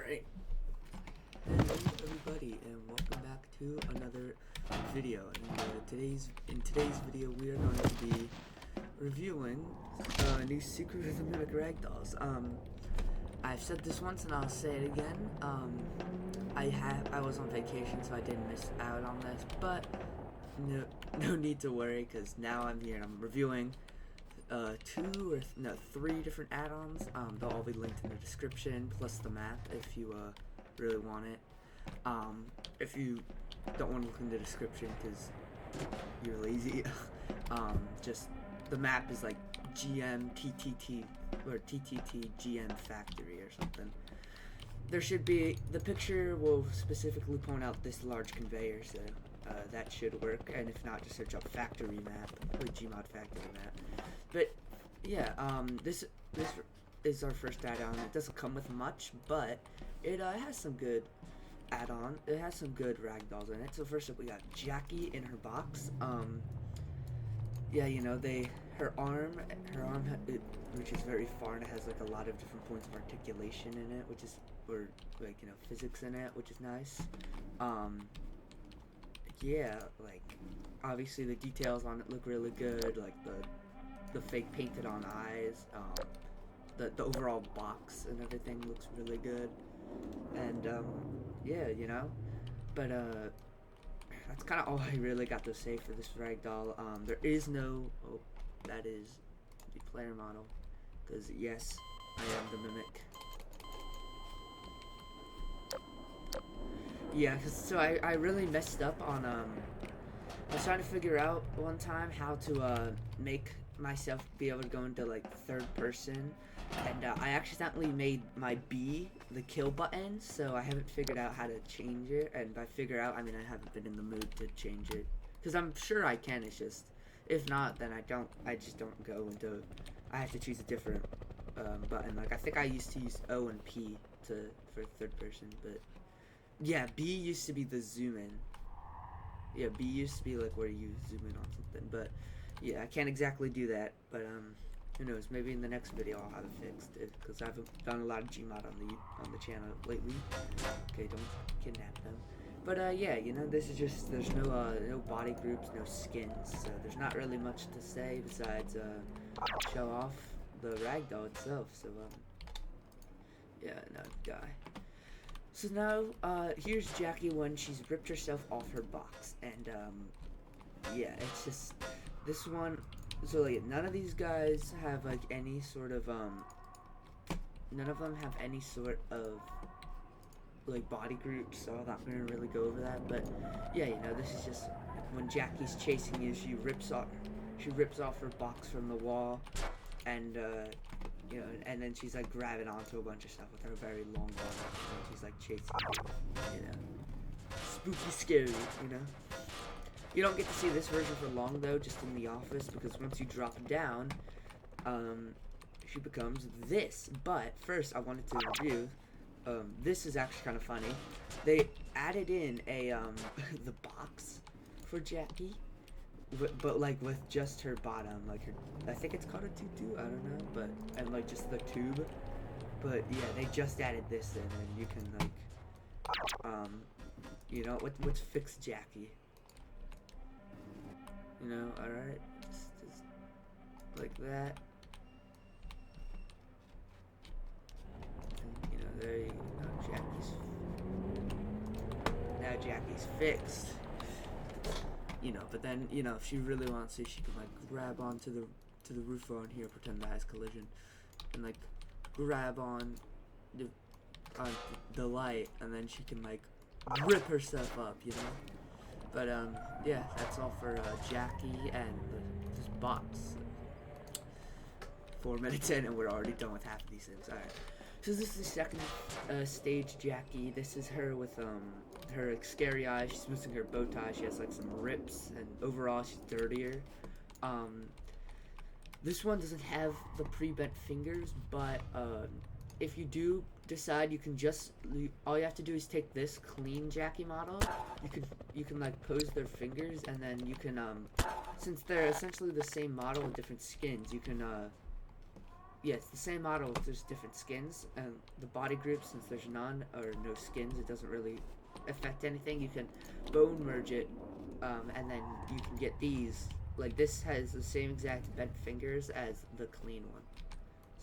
Alright, hello everybody and welcome back to another video. In today's video we are going to be reviewing a new Secret of the Mimic ragdolls. I've said this once and I'll say it again. I was on vacation so I didn't miss out on this, but no need to worry because now I'm here and I'm reviewing three different add-ons. They'll all be linked in the description, plus the map if you really want it. If you don't want to look in the description because you're lazy, just the map is like GM TTT or TTT GM Factory or something. There should be, the picture will specifically point out this large conveyor, so that should work, and if not, just search up factory map or Gmod factory map. But yeah, this is our first add-on. It doesn't come with much, but it has some good add-on. It has some good ragdolls in it. So first up, we got Jackie in her box. Yeah, you know, her arm, which is very far, and it has like a lot of different points of articulation in it, which is, or like, you know, physics in it, which is nice. Yeah, like obviously the details on it look really good, like the fake painted on eyes, the overall box and everything looks really good, and yeah, you know, but that's kind of all I really got to say for this ragdoll. There is no, oh, that is the player model, because yes, I am the mimic. Yeah, so I really messed up on, I was trying to figure out one time how to make myself be able to go into like third person, and I accidentally made my B the kill button, so I haven't figured out how to change it, and by figure out, I mean I haven't been in the mood to change it, because I'm sure I can, it's just, if not, then I just don't go into, I have to choose a different button. Like I think I used to use O and P for third person, but yeah, B used to be the zoom in. Yeah, B used to be like where you zoom in on something, but yeah, I can't exactly do that, but who knows, maybe in the next video I'll have it fixed, because I've done a lot of Gmod on the channel lately. Okay, don't kidnap them. But yeah, you know, this is just, there's no body groups, no skins, so there's not really much to say besides show off the ragdoll itself. So yeah, no, guy. So now, here's Jackie when she's ripped herself off her box, and, yeah, it's just, this one, so, like, none of these guys have, like, any sort of, none of them have any sort of, like, body groups, so I'm not gonna really go over that, but, yeah, you know, this is just, when Jackie's chasing you, she rips off her box from the wall, and, you know, and then she's like grabbing onto a bunch of stuff with her very long body, and she's like chasing you, know, spooky scary, you know. You don't get to see this version for long though, just in the office, because once you drop down, she becomes this. But first I wanted to review, this is actually kind of funny. They added in a, the box for Jackie, but like with just her bottom, like her, I think it's called a tutu, I don't know, but, and like just the tube, but yeah, they just added this in, and you can like, you know, let's fix Jackie, you know, alright, just like that, and, you know, there you go, now Jackie's fixed. You know, but then, you know, if she really wants to, she can like grab onto the roof on here, pretend that has collision, and like grab on the light, and then she can like rip herself up, you know. But yeah, that's all for Jackie and this box. 4 minutes in, and we're already done with half of these things. All right. So this is the second stage Jackie. This is her with her scary eyes. She's missing her bow tie. She has like some rips, and overall she's dirtier. This one doesn't have the pre-bent fingers, but if you do decide, you can just, all you have to do is take this clean Jackie model. You can like pose their fingers, and then you can since they're essentially the same model with different skins, you can yeah, it's the same model. There's different skins, and the body group, since there's none or no skins, it doesn't really affect anything. You can bone merge it, and then you can get these. Like this has the same exact bent fingers as the clean one,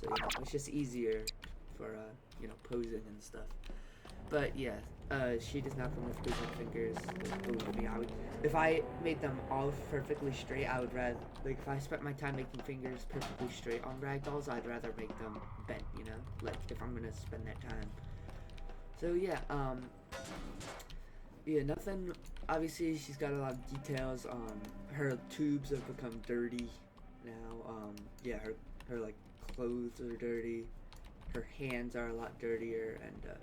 so you know it's just easier for you know, posing and stuff. But yeah, she does not come with bent fingers. Believe me, if I made them all perfectly straight, I would rather, like, if I spent my time making fingers perfectly straight on ragdolls, I'd rather make them bent, you know, like, if I'm gonna spend that time. So yeah, yeah, nothing, obviously she's got a lot of details. Her tubes have become dirty now. Yeah, her like clothes are dirty, her hands are a lot dirtier, and there's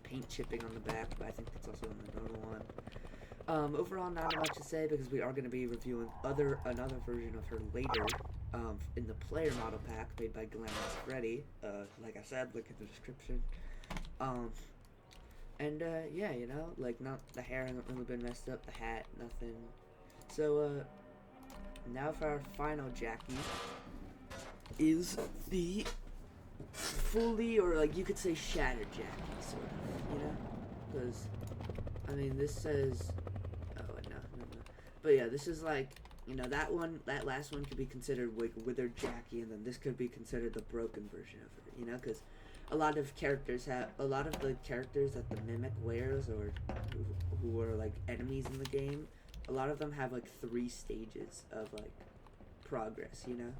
paint chipping on the back, but I think that's also on the normal one. Overall, not much to say, because we are going to be reviewing another version of her later, in the player model pack made by Glamorous Freddy. Like I said, look at the description. And yeah, you know, like, not the hair hasn't really been messed up, the hat, nothing. So now for our final Jackie is the fully, or like you could say shattered Jackie, sort of, you know, because I mean this says, oh no, but yeah, this is like, you know, that last one could be considered like withered Jackie, and then this could be considered the broken version of her, you know, because a lot of the characters that the Mimic wears, or who are like enemies in the game, a lot of them have like 3 stages of like progress, you know,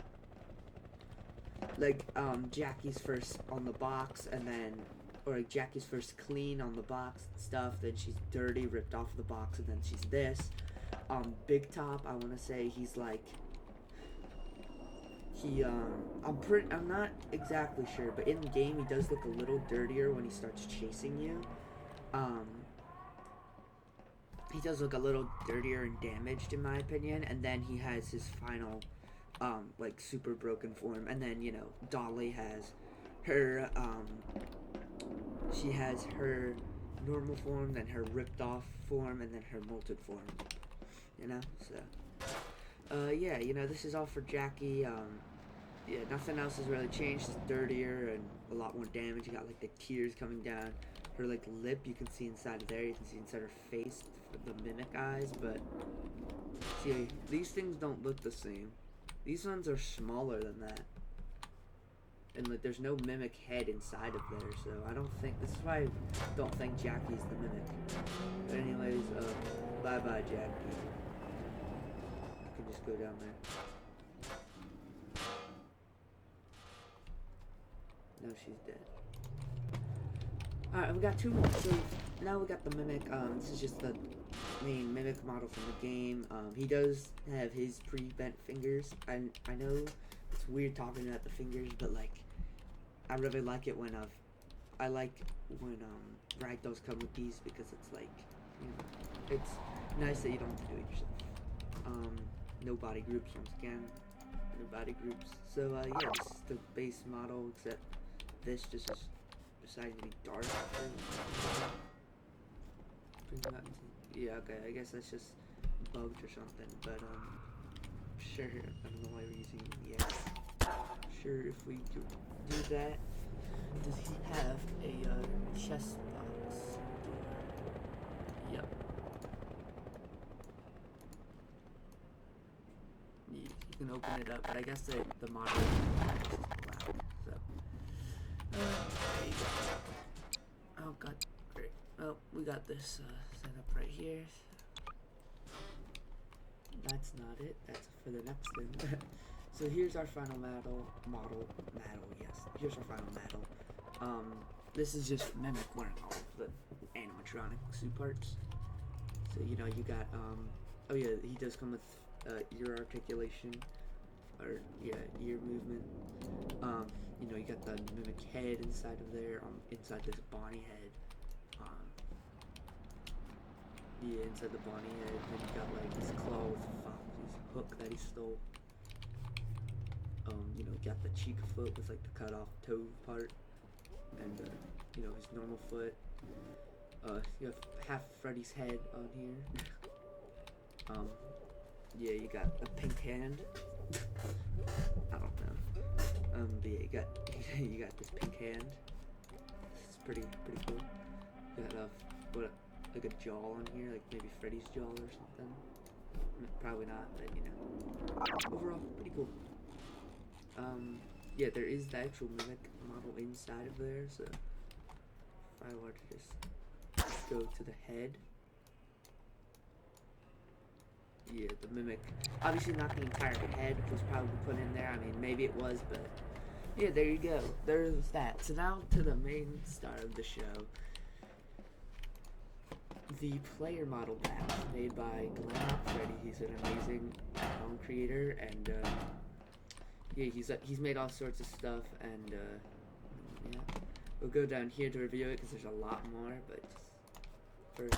like Jackie's first on the box, and then, or like Jackie's first clean on the box and stuff, then she's dirty, ripped off the box, and then she's this. Big Top, I want to say he's like, I'm not exactly sure, but in the game he does look a little dirtier when he starts chasing you. He does look a little dirtier and damaged, in my opinion, and then he has his final, like, super broken form, and then, you know, Dolly has her, she has her normal form, then her ripped off form, and then her molted form, you know, so, yeah, you know, this is all for Jackie. Yeah, nothing else has really changed. It's dirtier and a lot more damage. You got like the tears coming down her like lip. You can see inside of there. You can see inside her face, the Mimic eyes. But see, these things don't look the same. These ones are smaller than that, and like there's no Mimic head inside of there. So I don't think, this is why I don't think Jackie's the Mimic. But anyways, bye bye Jackie. You can just go down there. No, she's dead. Alright, we got 2 more. So now we got the Mimic. This is just the main Mimic model from the game. He does have his pre-bent fingers. I know it's weird talking about the fingers, but like, I really like it when ragdolls come with these, because it's like, you know, it's nice that you don't have to do it yourself. No body groups once again. No body groups. So yeah, this is the base model, except this just decided to be dark. Yeah, okay, I guess that's just bugged or something, but sure, I don't know why we're using yes. Sure, if we could do that. Does he have a chest box? Yep. You can open it up, but I guess the model is black, so. There you go. Oh god, great. Oh, we got this set up right here. That's not it. That's for the next thing. So here's our final model, yes. Here's our final model. This is just Mimic wearing all of the animatronic suit parts. So, you know, you got, oh yeah, he does come with ear articulation, or yeah, ear movement. You know, you got the Mimic head inside of there, inside this Bonnie head. Yeah, inside the Bonnie head. Then you got like his claw with his hook that he stole. You know, you got the Chica foot with like the cut off toe part, and you know, his normal foot. You have half Freddy's head on here. Yeah, you got a pink hand. I don't know. But yeah, you got you got this pink hand. It's pretty cool. You got like a jaw on here, like maybe Freddy's jaw or something. Probably not, but you know. Overall, pretty cool. Yeah, there is the actual mimic model inside of there, so if I were to just go to the head. Yeah, the mimic. Obviously not the entire head was probably put in there. I mean, maybe it was, but yeah, there you go. There's that. So now to the main star of the show. The player model back made by Freddy. He's an amazing creator, and yeah, he's made all sorts of stuff, and yeah, we'll go down here to review it because there's a lot more, but just first,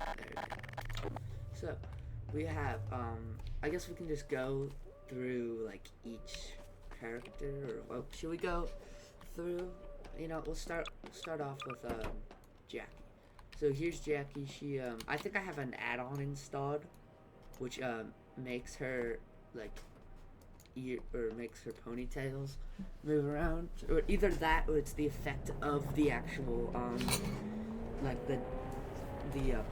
there we go. So we have I guess we can just go through like each character, or well, should we go through? You know, we'll start off with Jackie. So here's Jackie. She I think I have an add-on installed, which makes her like makes her ponytails move around, or either that or it's the effect of the actual like the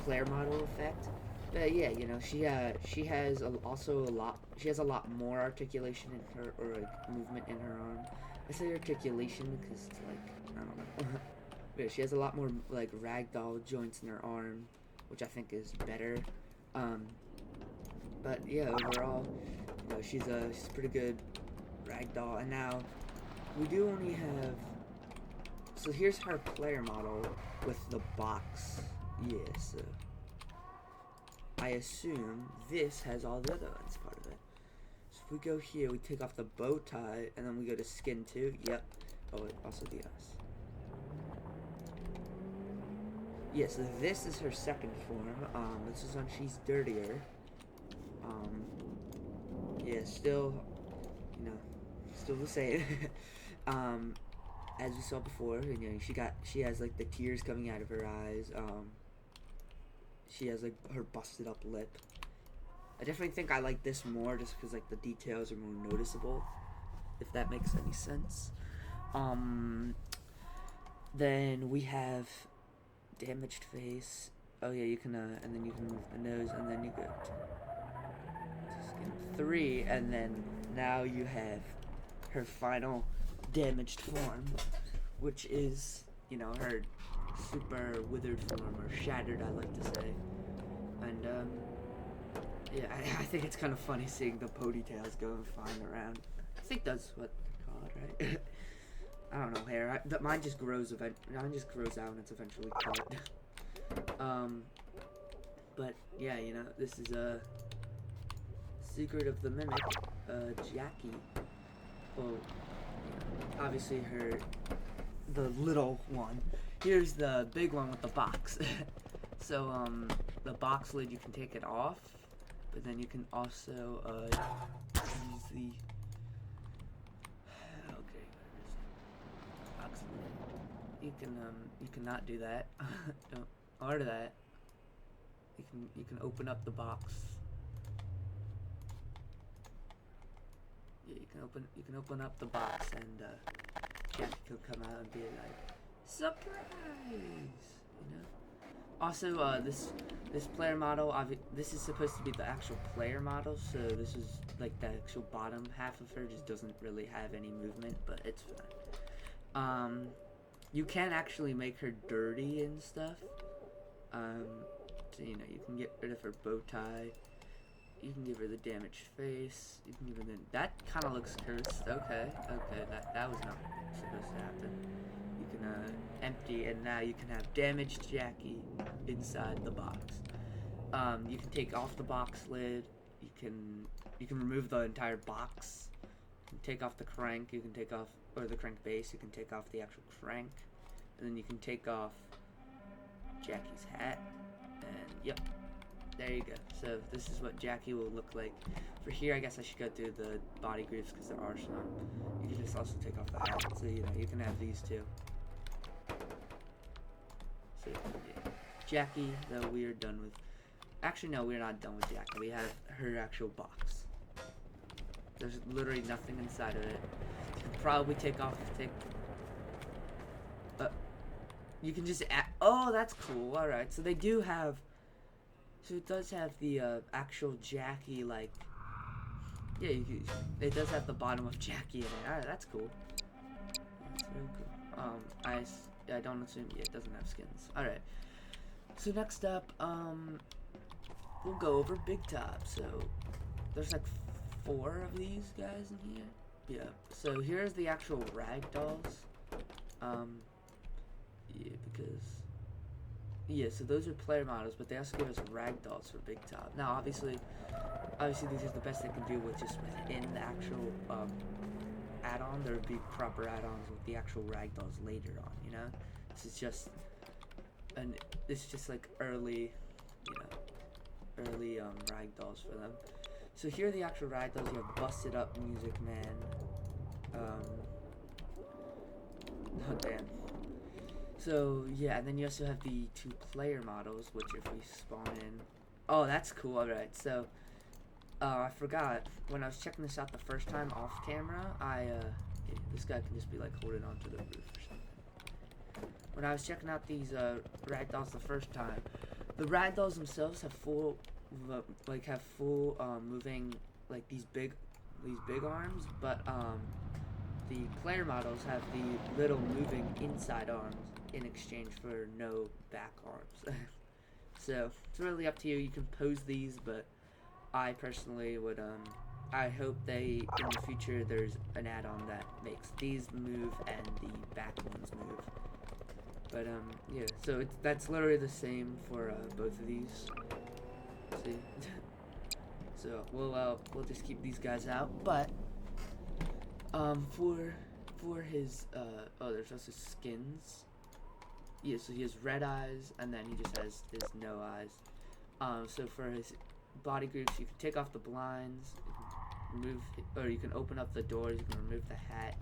player model effect. But yeah, you know, she has also a lot. She has a lot more articulation in her, or like movement in her arm. I say articulation because it's like, I don't know. But yeah, she has a lot more like ragdoll joints in her arm, which I think is better. But yeah, overall, you know, she's a pretty good ragdoll. And now we do only have. So here's her player model with the box. Yeah, so I assume this has all the other ones part of it. So if we go here, we take off the bow tie, and then we go to skin 2. Yep. Oh, wait, also the eyes. Yeah, so this is her second form. This is when she's dirtier. Yeah, still, you know, still the same. As we saw before, you know, she has like the tears coming out of her eyes. She has like her busted up lip. I definitely think I like this more just because like the details are more noticeable, if that makes any sense. Then we have damaged face. Oh yeah, you can and then you can move the nose, and then you go to skin 3, and then now you have her final damaged form, which is, you know, her super withered form, or shattered, I like to say. And yeah, I think it's kind of funny seeing the ponytails go flying around. I think that's what they're called, right? I don't know, hair. Mine just grows out and it's eventually cut. But yeah, you know, this is a Secret of the Mimic, Jackie. Well, obviously the little one. Here's the big one with the box. So, the box lid, you can take it off, but then you can also, use the, okay, box lid. You cannot do that. Don't order that. You can open up the box. Yeah, you can open up the box, and Jackie can come out and be like, surprise! You know. Also, this player model, this is supposed to be the actual player model, so this is like the actual bottom half of her just doesn't really have any movement, but it's fine. You can actually make her dirty and stuff. So, you know, you can get rid of her bow tie. You can give her the damaged face. You can give her that kind of looks cursed. Okay, that was not supposed to happen. You can empty, and now you can have damaged Jackie inside the box. You can take off the box lid. You can remove the entire box. You can take off the crank. You can take off, or the crank base. You can take off the actual crank, and then you can take off Jackie's hat. And yep, there you go. So this is what Jackie will look like. For here, I guess I should go through the body groups because there are some. You can just also take off the hat, so you know you can have these too. So yeah. Jackie, though, we are done with. Actually, no, we're not done with Jackie. We have her actual box. There's literally nothing inside of it. You can probably you can just add, oh, that's cool. Alright, so they do have, so it does have the actual Jackie, like, yeah, it does have the bottom of Jackie in it. Alright, that's cool. That's real cool. I don't assume, yeah, it doesn't have skins. Alright, so next up, we'll go over Big Top. So there's like 4 of these guys in here. Yeah, so here's the actual ragdolls. Yeah, because, yeah, so those are player models, but they also give us ragdolls for Big Top. Now, obviously these are the best they can do with just within the actual add-on. There would be proper add-ons with the actual ragdolls later on, you know? This is just, like early, you know, early ragdolls for them. So here are the actual ragdolls. You have Busted Up Music Man. Oh damn. So yeah, and then you also have the 2 player models, which if we spawn in, oh that's cool. Alright, so I forgot when I was checking this out the first time off camera. This guy can just be like holding onto the roof or something. When I was checking out these ragdolls the first time, the ragdolls themselves have full moving, like these big arms, but the player models have the little moving inside arms in exchange for no back arms. So it's really up to you. You can pose these, but I personally would I hope in the future there's an add-on that makes these move and the back ones move. But yeah, so that's literally the same for both of these. See? So we'll just keep these guys out, but for his there's also skins. Yeah, so he has red eyes, and then he just has his no eyes. So for his body groups, you can take off the blinds, you can open up the doors, you can remove the hat,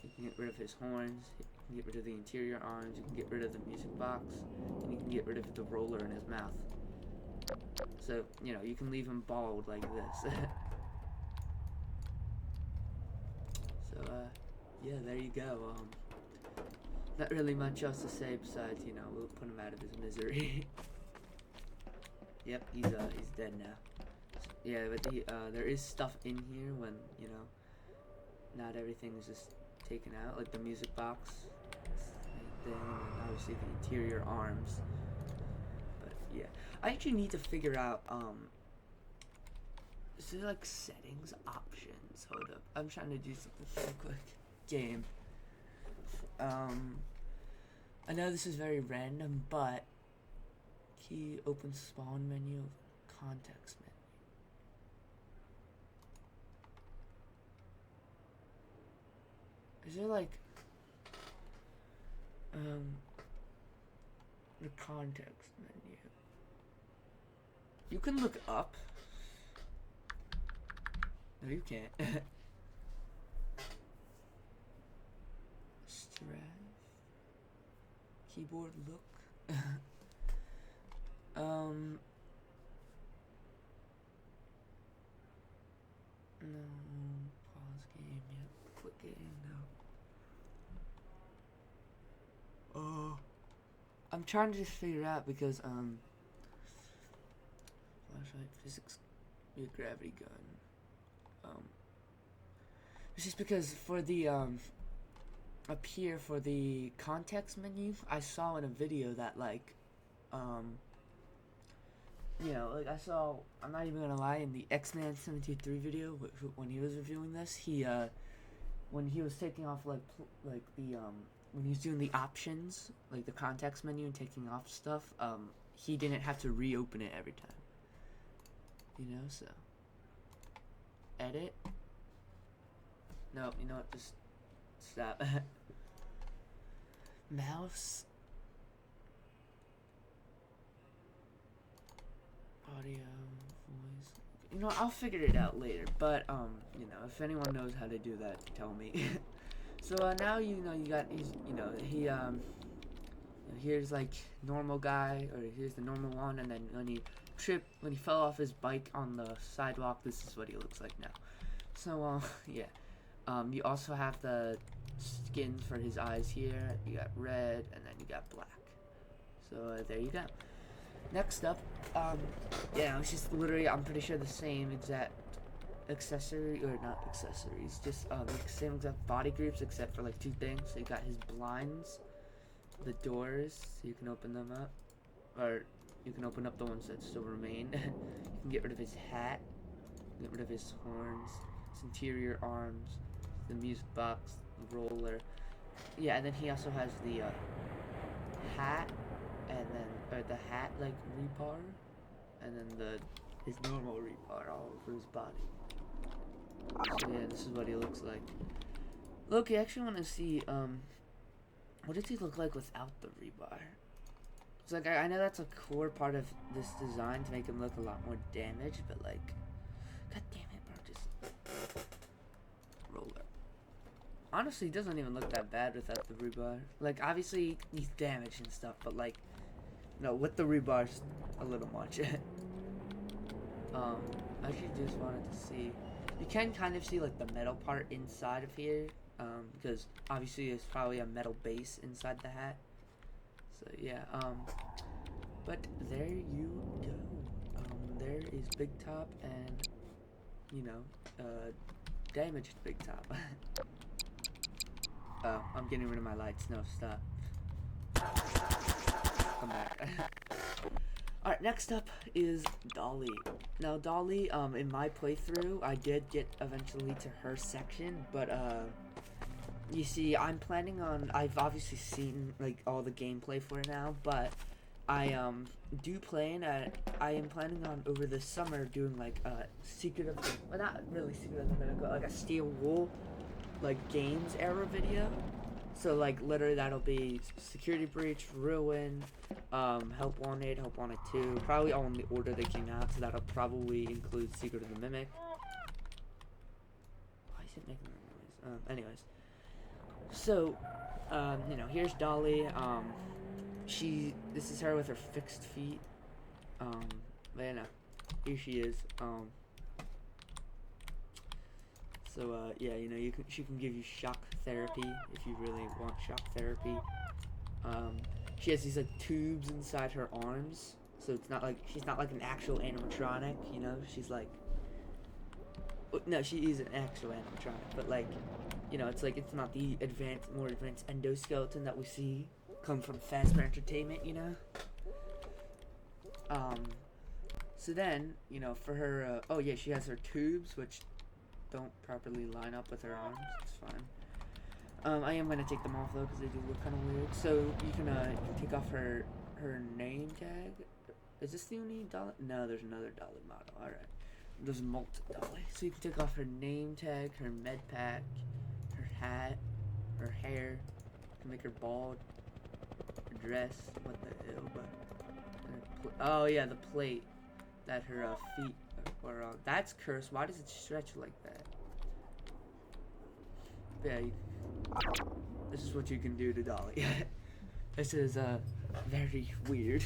you can get rid of his horns, you can get rid of the interior arms, you can get rid of the music box, and you can get rid of the roller in his mouth. So, you know, you can leave him bald like this. So, yeah, there you go. Not really much else to say besides, you know, we'll put him out of his misery. Yep, he's dead now. So, yeah, but there is stuff in here when, you know, not everything is just taken out, like the music box thing, and obviously the interior arms. But yeah, I actually need to figure out, is there like settings options? Hold up, I'm trying to do something real quick. Game. I know this is very random, but key open spawn menu, context menu. Is there like the context menu? You can look up. No, you can't. Strav. Keyboard look. No. Pause game. Yep. Quit game. No. I'm trying to just figure out because flashlight, physics, gravity gun. It's just because for the up here for the context menu, I saw in a video that like you know, like I saw, I'm not even gonna lie, in the X-Man 73 video when he was reviewing this, he when he was taking off like the when he was doing the options, like the context menu and taking off stuff, he didn't have to reopen it every time. You know, so edit. No, you know what? Just stop. Mouse. Audio, voice. You know, I'll figure it out later. But you know, if anyone knows how to do that, tell me. So now you know you got here's like normal guy, or here's the normal one, and then when he fell off his bike on the sidewalk, this is what he looks like now. So, yeah. You also have the skins for his eyes here. You got red, and then you got black. So, there you go. Next up, yeah, it's just literally, I'm pretty sure the same exact accessory, or not accessories, just, the same exact body groups except for, like, 2 things. So, you got his blinds, the doors, so you can open them up, or you can open up the ones that still remain. You can get rid of his hat, get rid of his horns, his interior arms, the music box, the roller. Yeah, and then he also has the hat, and then the hat like rebar, and then his normal rebar all over his body. So yeah, this is what he looks like. Look, I actually want to see what does he look like without the rebar? It's like I know that's a core part of this design to make him look a lot more damaged, but like, god damn it, bro, just roller. Honestly, he doesn't even look that bad without the rebar. Like, obviously he's damaged and stuff, but like, no, with the rebar's a little much. I actually just wanted to see. You can kind of see like the metal part inside of here, because obviously there's probably a metal base inside the hat. So yeah, but there you go. There is Big Top and, you know, damaged Big Top. Oh, I'm getting rid of my lights. No, stop. Come back. Alright, next up is Dolly. Now, Dolly, in my playthrough, I did get eventually to her section, but, you see, I'm planning on, I've obviously seen, like, all the gameplay for it now, but I am planning on, over the summer, doing, like, Secret of the, well, not really Secret of the Miracle, like a Steel Wool, like, games era video. So, like, literally that'll be Security Breach, Ruin, Help Wanted, Help Wanted 2, probably all in the order they came out, so that'll probably include Secret of the Mimic. Why is it making that noise? Anyways. So, you know, here's Dolly. This is her with her fixed feet. But you know, here she is. So, yeah, you know, she can give you shock therapy if you really want shock therapy. She has these like tubes inside her arms, so it's not like she's not like an actual animatronic. You know, she's like, no, she is an actual animatronic, but like, you know, it's like it's not the more advanced endoskeleton that we see come from Fazbear Entertainment, you know. So then, you know, for her, oh yeah, she has her tubes, which don't properly line up with her arms. It's fine. I am gonna take them off though, because they do look kind of weird. So you can take off her name tag. Is this the only Dolly? No, there's another Dolly model. All right. There's multiple Dolly. So you can take off her name tag, her med pack, her hat, her hair. You can make her bald. Her dress. What the hell? But oh yeah, the plate that her feet are on. That's cursed. Why does it stretch like that? Yeah. This is what you can do to Dolly. This is very weird.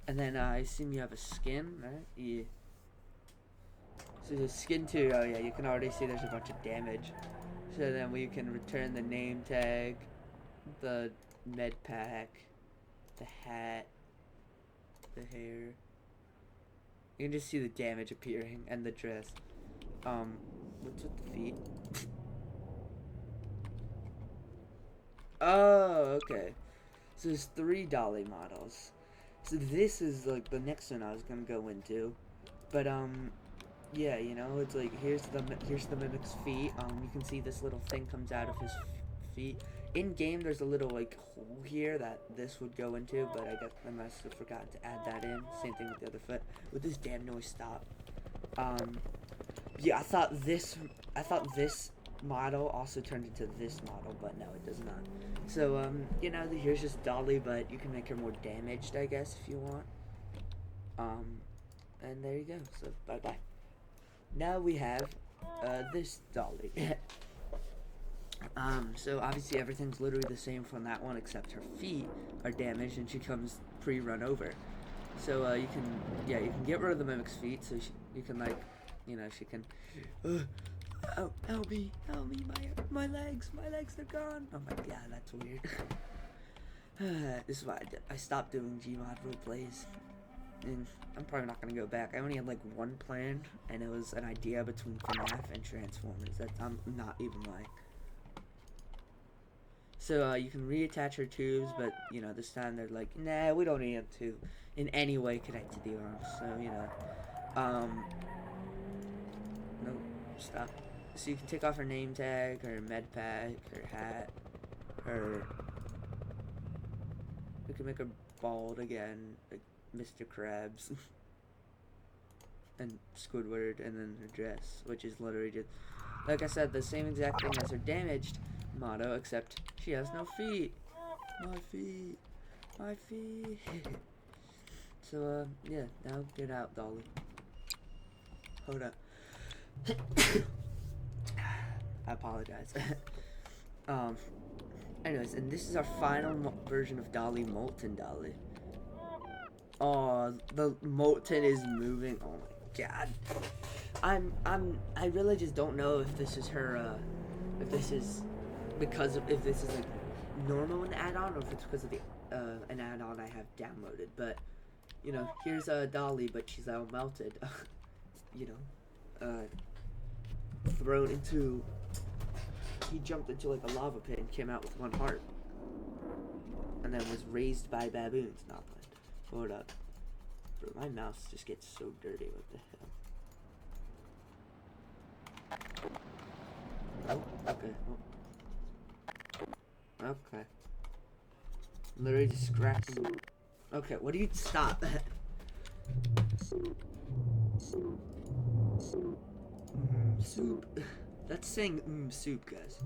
And then I assume you have a skin, right? Yeah. So the skin too. Oh yeah, you can already see there's a bunch of damage. So then we can return the name tag, the med pack, the hat, the hair. You can just see the damage appearing and the dress. What's with the feet? Oh, okay. So there's 3 Dolly models. So this is like the next one I was gonna go into, but yeah, you know, it's like here's the mimic's feet. You can see this little thing comes out of his feet. In game, there's a little like hole here that this would go into, but I guess I must have forgotten to add that in. Same thing with the other foot. Would this damn noise stop? Yeah, I thought this model also turned into this model, but no, it does not. So, you know, here's just Dolly, but you can make her more damaged, I guess, if you want. And there you go. So, bye-bye. Now we have, this Dolly. So obviously everything's literally the same from that one, except her feet are damaged and she comes pre-run over. So, you can get rid of the mimic's feet, so you can, like, you know, she can. Oh, help me, my legs are gone. Oh my god, that's weird. This is why I stopped doing Gmod roleplays. And I'm probably not gonna go back. I only had like one plan, and it was an idea between FNAF and Transformers. I'm not even lying. So you can reattach her tubes, but you know, this time they're like, nah, we don't need them to in any way connect to the arms. So you know, no, stop. So you can take off her name tag, her med pack, her hat, her. We can make her bald again, like Mr. Krabs, and Squidward, and then her dress, which is literally just, like I said, the same exact thing as her damaged motto, except she has no feet. My feet. My feet. So, yeah, now get out, Dolly. Hold up. I apologize. Anyways, and this is our final version of Dolly, Molten Dolly. Oh, the Molten is moving. Oh my god. I really just don't know if this is her, if this is because of, if this is like normal in the add-on, or if it's because of the, an add-on I have downloaded. But, you know, here's Dolly, but she's all melted. You know, thrown into, he jumped into like a lava pit and came out with one heart. And then was raised by baboons. Not playing. Hold up. Bro, my mouse just gets so dirty. What the hell? Oh, okay. Oh. Okay. Literally just scratching. Okay, what do you stop? Soup. That's saying soup, guys.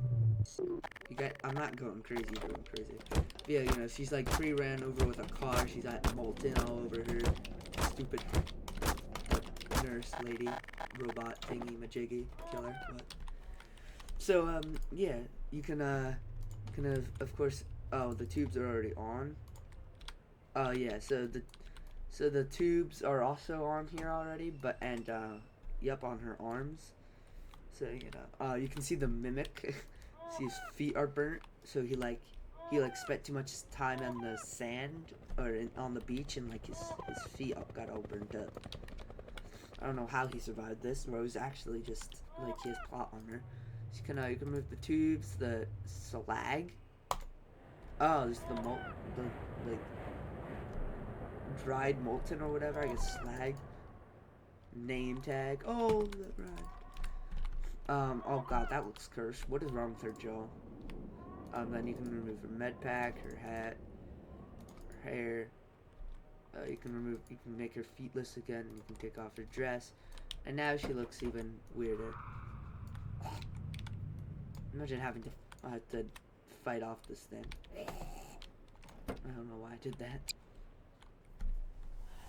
You got. I'm not going crazy. Going crazy. But yeah, you know, she's like ran over with a car. She's got molten all over her. Stupid nurse lady, robot thingy majiggy killer. What? So yeah, you can of course. Oh, the tubes are already on. Oh yeah, so the tubes are also on here already, but yep, on her arms. So you know, you can see the mimic. See his feet are burnt, so he spent too much time on the sand or on the beach, and like his feet got all burnt up. I don't know how he survived this. Rose actually just like he has plot on her. So you can move the tubes, the slag. Oh, there's the like dried molten or whatever. I guess slag. Name tag. Oh, that right. Oh god, that looks cursed. What is wrong with her jaw? Then you can remove her med pack, her hat, her hair. You can make her feetless again. You can take off her dress, and now she looks even weirder. Imagine having to fight off this thing. I don't know why I did that.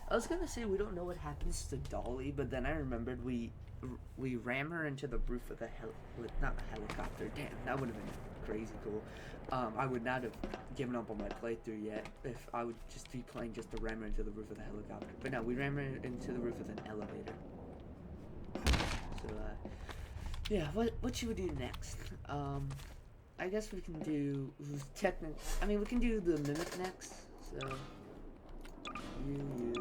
I was gonna say we don't know what happens to Dolly, but then I remembered we ram her into the roof of not a helicopter. Damn, that would have been crazy cool. I would not have given up on my playthrough yet if I would just be playing just to ram her into the roof of the helicopter. But no, we ram her into the roof of an elevator. So yeah, what should we do next? I guess we can do we can do the mimic next. So you.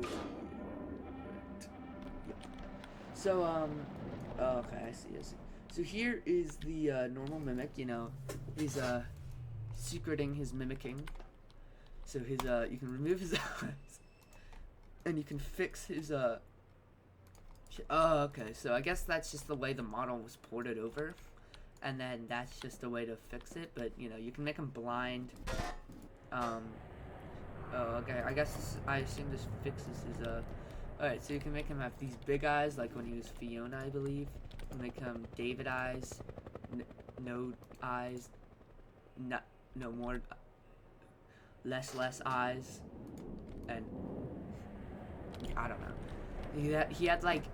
So, okay, I see. So here is the, normal mimic, you know, he's, secreting his mimicking. So his, you can remove his eyes, and you can fix his, oh, okay, so I guess that's just the way the model was ported over, and then that's just a way to fix it, but, you know, you can make him blind, oh, okay, I assume this fixes his, alright, so you can make him have these big eyes, like when he was Fiona, I believe. You can make him David eyes, no eyes, no more, less eyes, and I don't know. He had like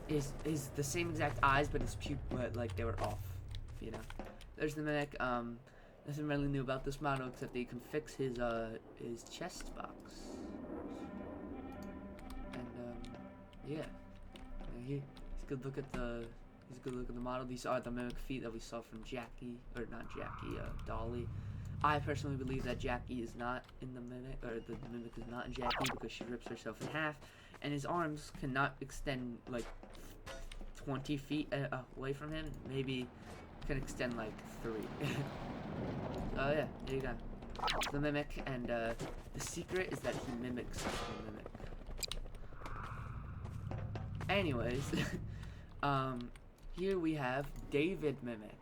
his the same exact eyes, but his but like they were off. You know. There's the mimic. Nothing really new about this model except that you can fix his chest box. Yeah, he's good look at the model. These are the mimic feet that we saw from Jackie, or not Jackie, Dolly. I personally believe that Jackie is not in the mimic, or the mimic is not in Jackie, because she rips herself in half, and his arms cannot extend like 20 feet away from him. Maybe can extend like 3. Oh yeah, there you go. The mimic, and the secret is that he mimics the mimic. Anyways, here we have David Mimic.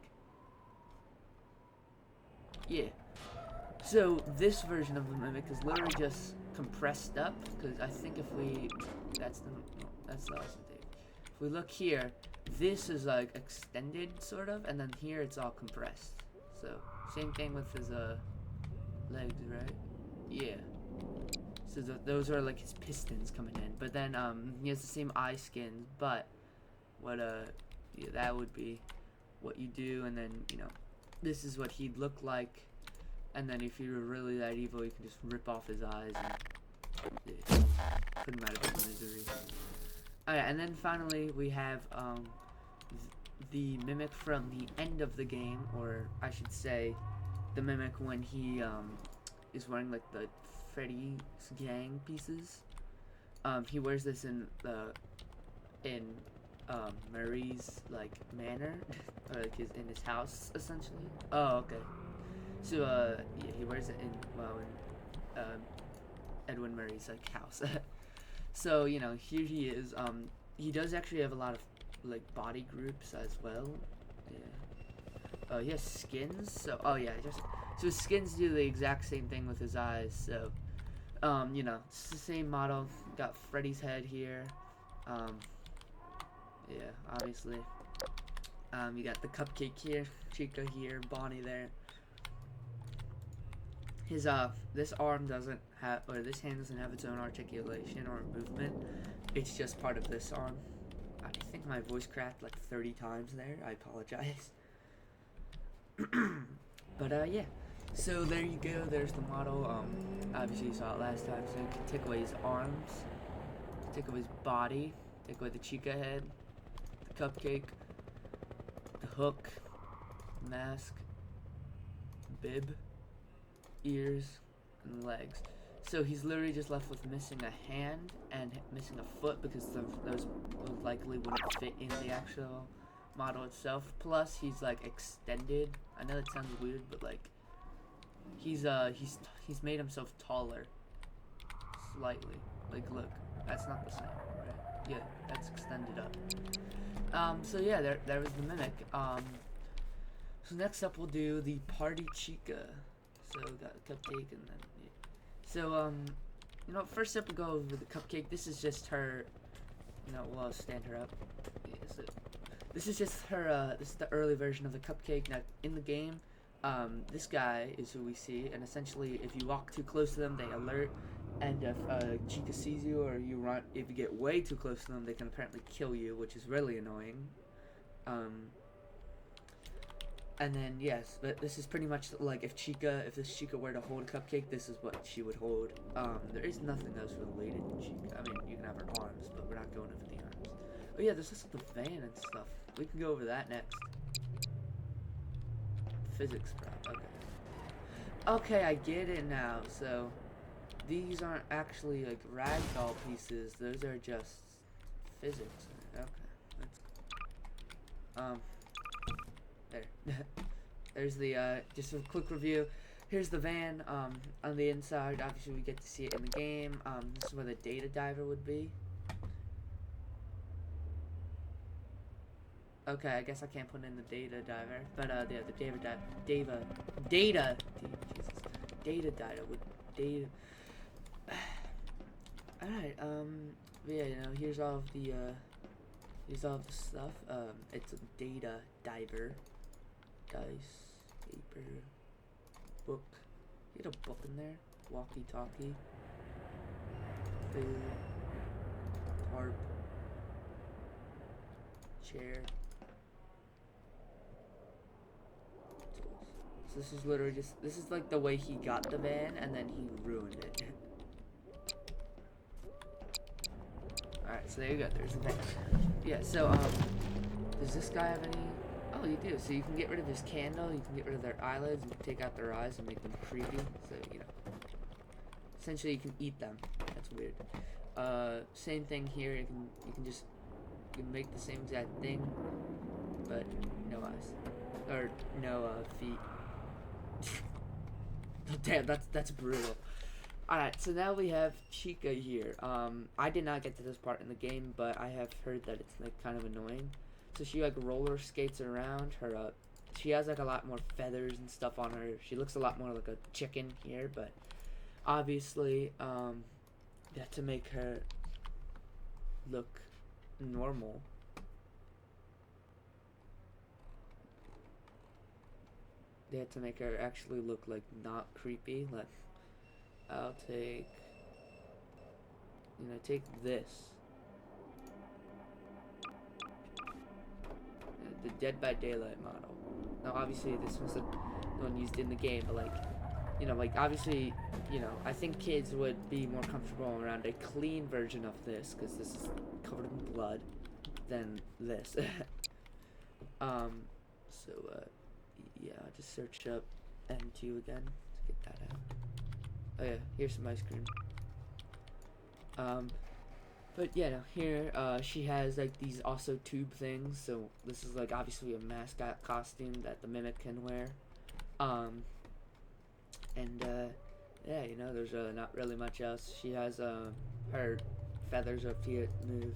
Yeah. So this version of the mimic is literally just compressed up, because I think if we, that's the awesome thing. If we look here, this is like extended sort of, and then here it's all compressed. So same thing with his legs, right? Yeah. So those are like his pistons coming in, but then he has the same eye skin, but what yeah, that would be what you do, and then this is what he'd look like. And then if you were really that evil, you can just rip off his eyes and put him out of his misery. Alright, and then finally we have the mimic from the end of the game, or I should say, the mimic when he is wearing like the Freddy's gang pieces. He wears this in Murray's like manor, or like in his house essentially. Oh, okay. So yeah, he wears it in Edwin Murray's like house. So here he is. He does actually have a lot of like body groups as well. Yeah. He has skins. So so his skins do the exact same thing with his eyes. So it's the same model. Got Freddy's head here. Yeah, obviously. You got the cupcake here, Chica here, Bonnie there. His this arm doesn't have, or this hand doesn't have its own articulation or movement. It's just part of this arm. I think my voice cracked like 30 times there. I apologize. But yeah. So there you go. There's the model. Obviously you saw it last time. So you can take away his arms, take away his body, take away the Chica head, the cupcake, the hook, mask, bib, ears, and legs. So he's literally just left with missing a hand and missing a foot, because those likely wouldn't fit in the actual model itself. Plus he's like extended. I know that sounds weird, but like he's made himself taller slightly. Like look, that's not the same, right? Yeah, that's extended up. So yeah, there was the mimic. So next up we'll do the Party Chica. So we got a cupcake, and then yeah. So first up we'll go over the cupcake. This is just her, we'll stand her up. Yeah, so this is just her, this is the early version of the cupcake. Now in the game, this guy is who we see, and essentially if you walk too close to them, they alert, and if Chica sees you, or if you get way too close to them, they can apparently kill you, which is really annoying. And then yes, but this is pretty much like if this Chica were to hold a cupcake, this is what she would hold. There is nothing else related to Chica. I mean, you can have her arms, but we're not going over the arms. Oh yeah, there's also the van and stuff. We can go over that next. Physics prop. Okay. Okay, I get it now. So these aren't actually like ragdoll pieces. Those are just physics. Okay. That's there. There's the just a quick review. Here's the van. On the inside, obviously we get to see it in the game. This is where the data diver would be. Okay, I guess I can't put in the data diver, but yeah, the data diver would data. All right, yeah, here's all of the stuff. It's a data diver. Dice, paper, book. You had a book in there. Walkie-talkie. Food. Tarp. Chair. So this is literally this is like the way he got the van, and then he ruined it. Alright, So there you go. There's the next. Yeah. So does this guy have any? Oh, you do. So you can get rid of his candle. You can get rid of their eyelids. You can take out their eyes and make them creepy. So you know. Essentially, you can eat them. That's weird. Same thing here. You can just make the same exact thing, but no eyes or no feet. Damn, that's brutal. Alright, so now we have Chica here. I did not get to this part in the game, but I have heard that it's like kind of annoying. So she like roller skates around. She has like a lot more feathers and stuff on her. She looks a lot more like a chicken here, but obviously, they have to make her look normal. They had to make her actually look like not creepy. Like, I'll take this. The Dead by Daylight model. Now, obviously, this was the one used in the game, but like, obviously, I think kids would be more comfortable around a clean version of this, because this is covered in blood, than this. Yeah, I'll just search up M2 again to get that out. Oh yeah, here's some ice cream. But yeah, no, here, she has like these also tube things, so this is like obviously a mascot costume that the Mimic can wear. Yeah, there's not really much else. She has her feathers up here move.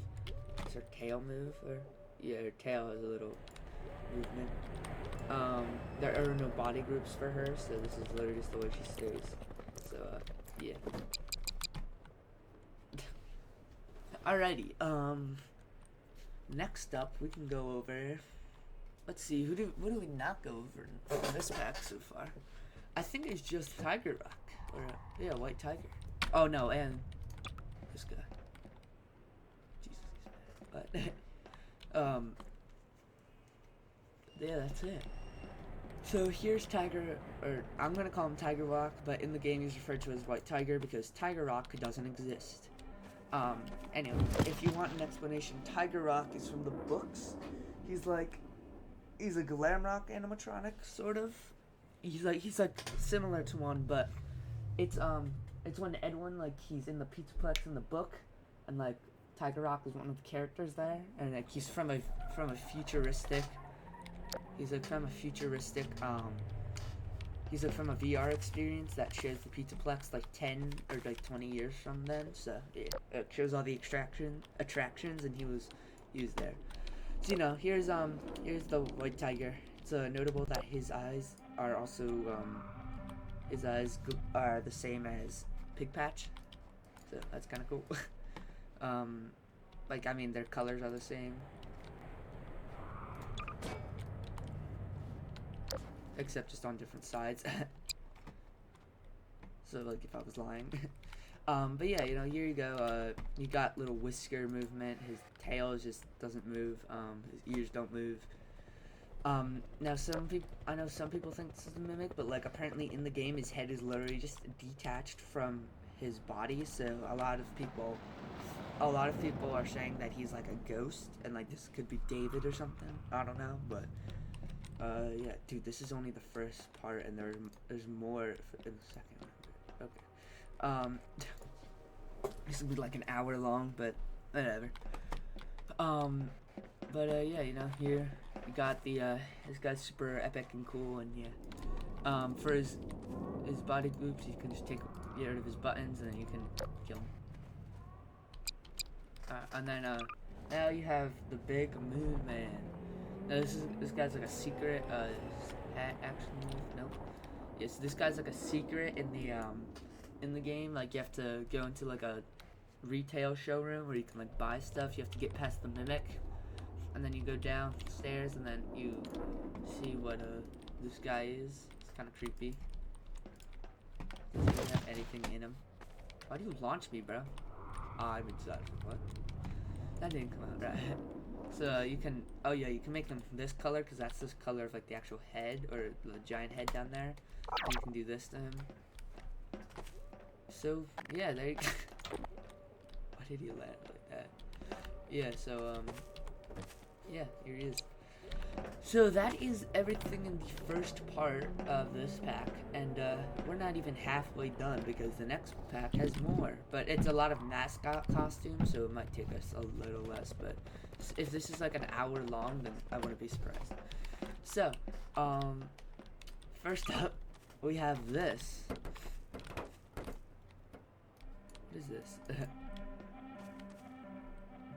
Does her tail move? Or yeah, her tail has a little movement. There are no body groups for her, so this is literally just the way she stays. So yeah. Alrighty. Next up, we can go over. Let's see. What do we not go over in this pack so far? I think it's just Tiger Rock. Or, yeah, White Tiger. Oh, no, and this guy. Jesus. But, yeah, that's it. So here's Tiger, or I'm going to call him Tiger Rock, but in the game he's referred to as White Tiger because Tiger Rock doesn't exist. Anyway, if you want an explanation, Tiger Rock is from the books. He's a glam rock animatronic, sort of. He's like similar to one, but it's when Edwin, like, he's in the Pizzaplex in the book, and like Tiger Rock is one of the characters there, and like he's from a futuristic. He's like from a futuristic. He's like from a VR experience that shows the Pizzaplex like 10 or like 20 years from then. So yeah, it shows all the attractions, and he was used there. So here's the White Tiger. It's notable that his eyes are also are the same as Pig Patch, so that's kind of cool. Their colors are the same, except just on different sides. So like if I was lying. But yeah, here you go. You got little whisker movement. His tail just doesn't move. His ears don't move. Now I know some people think this is a Mimic, but like apparently in the game his head is literally just detached from his body, so a lot of people are saying that he's like a ghost, and like this could be David or something. I don't know, but yeah, dude, this is only the first part, and there's more in the second one. Okay. This will be like an hour long, but whatever. Yeah, here you got this guy's super epic and cool, and yeah. For his body groups, you can just get rid of his buttons, and then you can kill him. And then now you have the Big Moon Man. Now this guy's like a secret. Actually, no. Yes, this guy's like a secret in the game. Like you have to go into like a retail showroom where you can like buy stuff. You have to get past the Mimic, and then you go downstairs, and then you see what this guy is. It's kind of creepy. Doesn't have anything in him. Why do you launch me, bro? I'm inside. What? That didn't come out right. So you can make them this color, because that's this color of like the actual head, or the giant head down there. And you can do this to him. So yeah, there you go. Why did he land like that? yeah, so yeah, here he is. So that is everything in the first part of this pack, and we're not even halfway done because the next pack has more. But it's a lot of mascot costumes, so it might take us a little less. But if this is like an hour long, then I wouldn't be surprised. So, first up, we have this. What is this?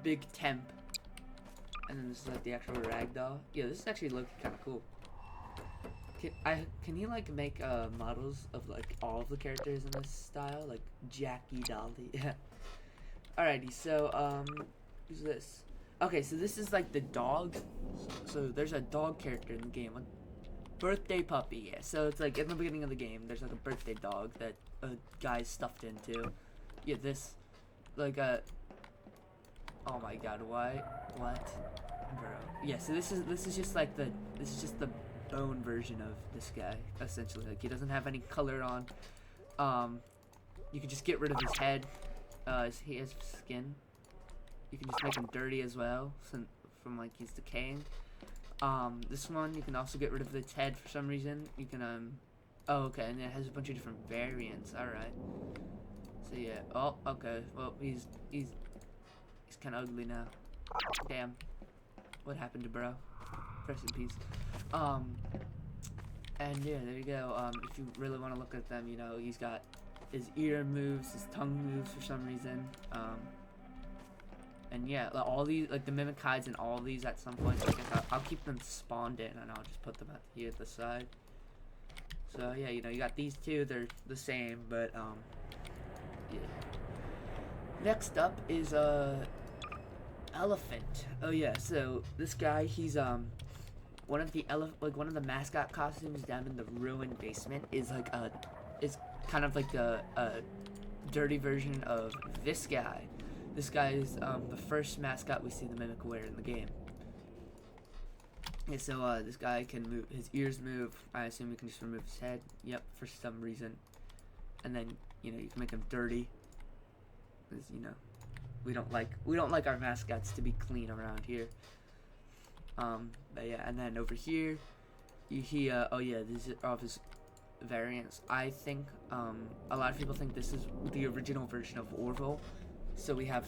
Big Temp. And then this is like the actual ragdoll. Yeah, this is actually looking kind of cool. Can he like make models of like all of the characters in this style, like Jackie, Dolly? Yeah. Alrighty, so who's this? Okay, so this is like the dog. So there's a dog character in the game, like birthday puppy. Yeah. So it's like in the beginning of the game, there's like a birthday dog that a guy's stuffed into. Yeah, this like a. Oh my God! What? Bro. Yeah. So this is just like the bone version of this guy, essentially. Like he doesn't have any color on. You can just get rid of his head. He has skin. You can just make him dirty as well, from like he's decaying. This one you can also get rid of its head for some reason. You can Oh, okay, and it has a bunch of different variants. All right. So yeah. Oh, okay. Well, he's kind of ugly now. Damn. What happened to bro? Rest in peace. And yeah, there you go. If you really want to look at them, you know, he's got his ear moves, his tongue moves for some reason. And yeah, all these, like the mimic hides in all these at some point. So I guess I'll keep them spawned in, and I'll just put them here at the side. So yeah, you know, you got these two. They're the same, but yeah. Next up is elephant. Oh yeah, so this guy, he's one of the mascot costumes down in the ruined basement is like is kind of like a dirty version of this guy. This guy is the first mascot we see the mimic wear in the game. Yeah, so this guy can move, his ears move. I assume we can just remove his head. Yep, for some reason. And then, you know, you can make him dirty. Because, you know, we don't like our mascots to be clean around here. But yeah, and then over here, oh yeah, these are all his variants. I think a lot of people think this is the original version of Orville. So we have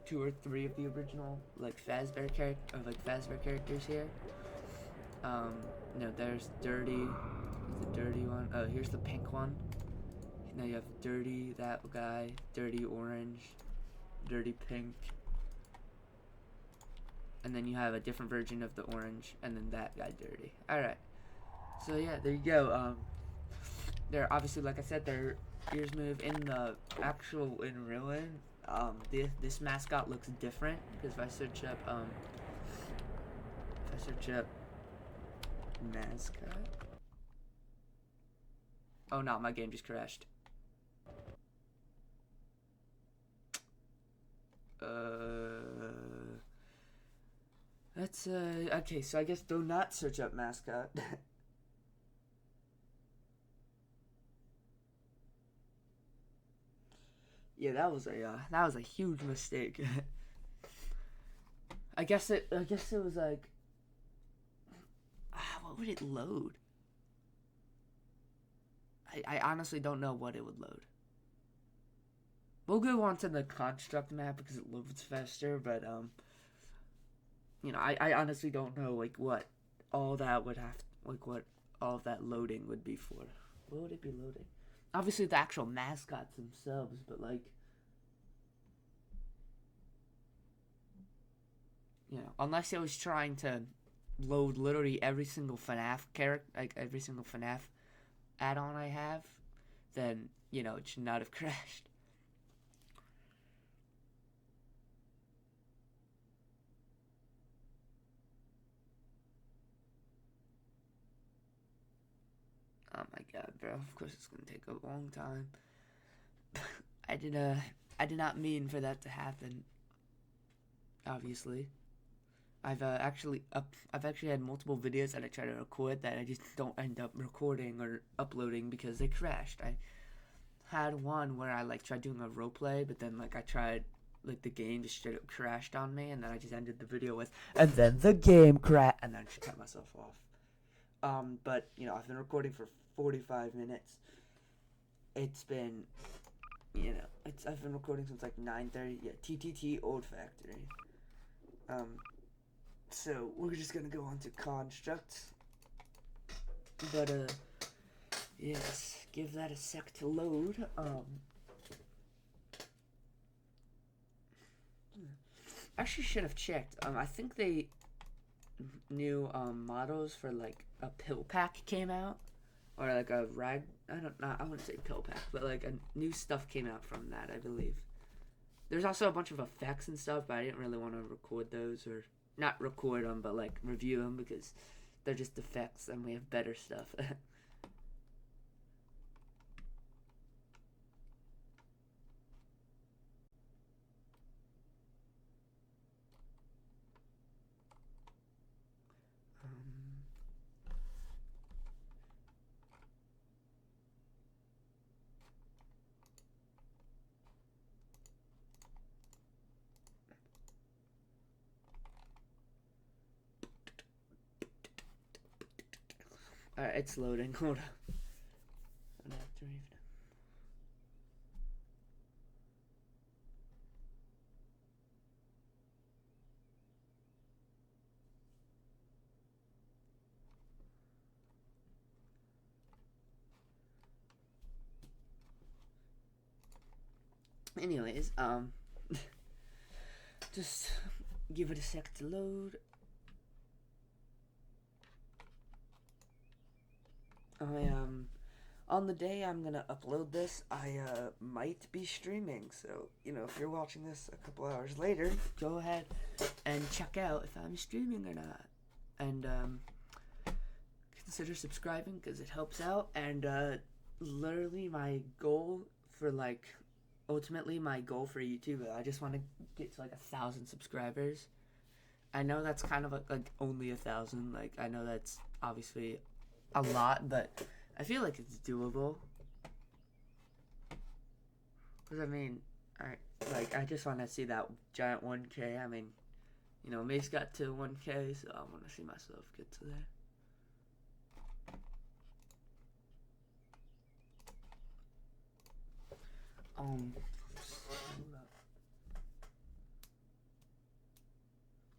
two or three of the original like Fazbear characters here. No, there's Dirty. There's the dirty one. Oh, here's the pink one. Now you have Dirty, that guy, Dirty Orange, Dirty Pink. And then you have a different version of the orange, and then that guy Dirty. Alright. So yeah, there you go. They're obviously, like I said, their ears move in Ruin. This mascot looks different, because if I search up mascot. Oh no, my game just crashed. That's okay, so I guess do not search up mascot. Yeah, that was a huge mistake. I guess it was like, what would it load? I honestly don't know what it would load. We'll go on to the construct map because it loads faster, but you know, I honestly don't know like what all that would have what all of that loading would be for. What would it be loading? Obviously the actual mascots themselves, but like, you know, unless it was trying to load literally every single FNAF character, like every single FNAF add-on I have, then, you know, it should not have crashed. Oh my god, bro. Of course it's gonna take a long time. I did not mean for that to happen. Obviously. I've actually had multiple videos that I try to record that I just don't end up recording or uploading because they crashed. I had one where I like tried doing a roleplay, but then like I tried like the game just straight up crashed on me, and then I just ended the video with, and then the game crashed, and then I just cut myself off. But you know, I've been recording for 45 minutes. It's been, you know, I've been recording since like 9:30. Yeah, TTT Old Factory. So we're just gonna go on to constructs. But yes, give that a sec to load. Actually should have checked. I think they new models for like a pill pack came out, or like a rag. I wouldn't say pill pack, but like a new stuff came out from that, I believe. There's also a bunch of effects and stuff, but I didn't really want to record those, or not record them, but like review them, because they're just effects and we have better stuff. Alright, it's loading. Hold on. Anyways, just give it a sec to load. On the day I'm gonna upload this, I might be streaming, so you know, if you're watching this a couple hours later, go ahead and check out if I'm streaming or not, and consider subscribing because it helps out. And literally my goal for like, ultimately my goal for YouTube, I just want to get to like 1,000 subscribers. I know that's kind of like only 1,000. Like, I know that's obviously a lot, but I feel like it's doable. Cause I mean, I just want to see that giant 1K. I mean, you know, Mace got to 1K, so I want to see myself get to there.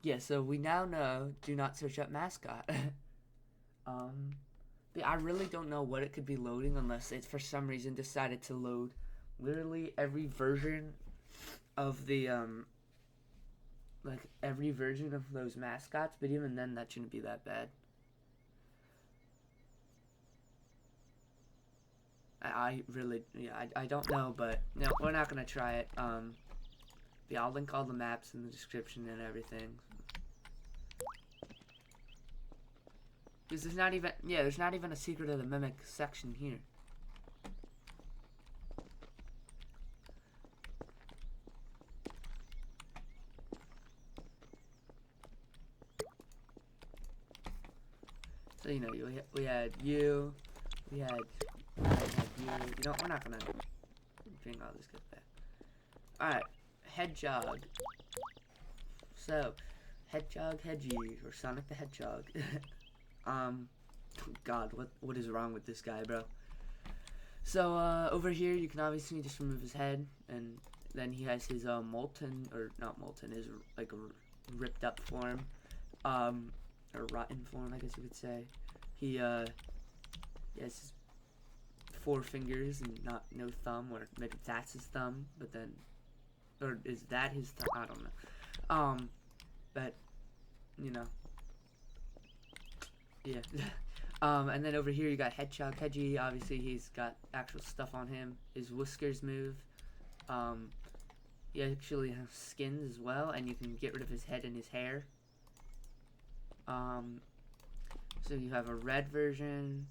Yeah, so we now know, do not search up mascot. But I really don't know what it could be loading unless it for some reason decided to load literally every version of the like every version of those mascots, but even then that shouldn't be that bad. I really, yeah, I don't know, but no, we're not gonna try it. Yeah, I'll link all the maps in the description and everything. Because there's not even, yeah, there's not even a Secret of the Mimic section here. So, you know, we had you, we had you. You know, we're not gonna bring all this stuff back. Alright, Hedgehog. So, Hedgehog Hedgie, or Sonic the Hedgehog. God, what is wrong with this guy, bro? So, over here, you can obviously just remove his head, and then he has his, molten, or not molten, his, like, ripped up form, or rotten form, I guess you could say. He has 4 fingers and no thumb, or maybe that's his thumb, but then, or is that his thumb? I don't know. But, you know. Yeah. And then over here you got Hedgehog Hedgie. Obviously he's got actual stuff on him. His whiskers move. He actually has skins as well, and you can get rid of his head and his hair. So you have a red version,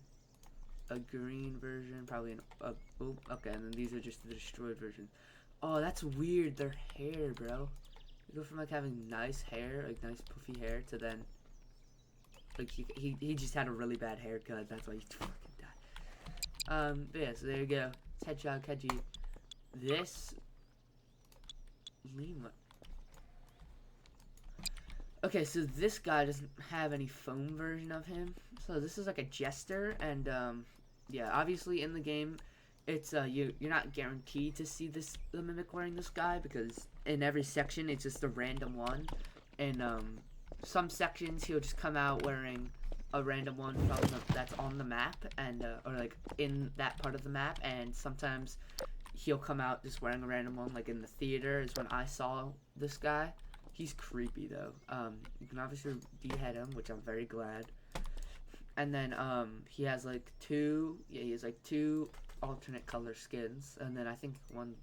a green version, probably okay, and then these are just the destroyed version. Oh, that's weird, their hair, bro. You go from like having nice hair, like nice puffy hair, to then like he just had a really bad haircut. That's why he fucking died. But yeah, so there you go. It's Hedgehog Hedgie. This lemur. Okay, so this guy doesn't have any foam version of him. So this is like a jester, and yeah, obviously in the game, it's you're not guaranteed to see the mimic wearing this guy, because in every section it's just a random one, and some sections he'll just come out wearing a random one that's on the map, and or like in that part of the map, and sometimes he'll come out just wearing a random one. Like in the theater is when I saw this guy. He's creepy though. You can obviously behead him, which I'm very glad. And then he has like two alternate color skins, and then I think one.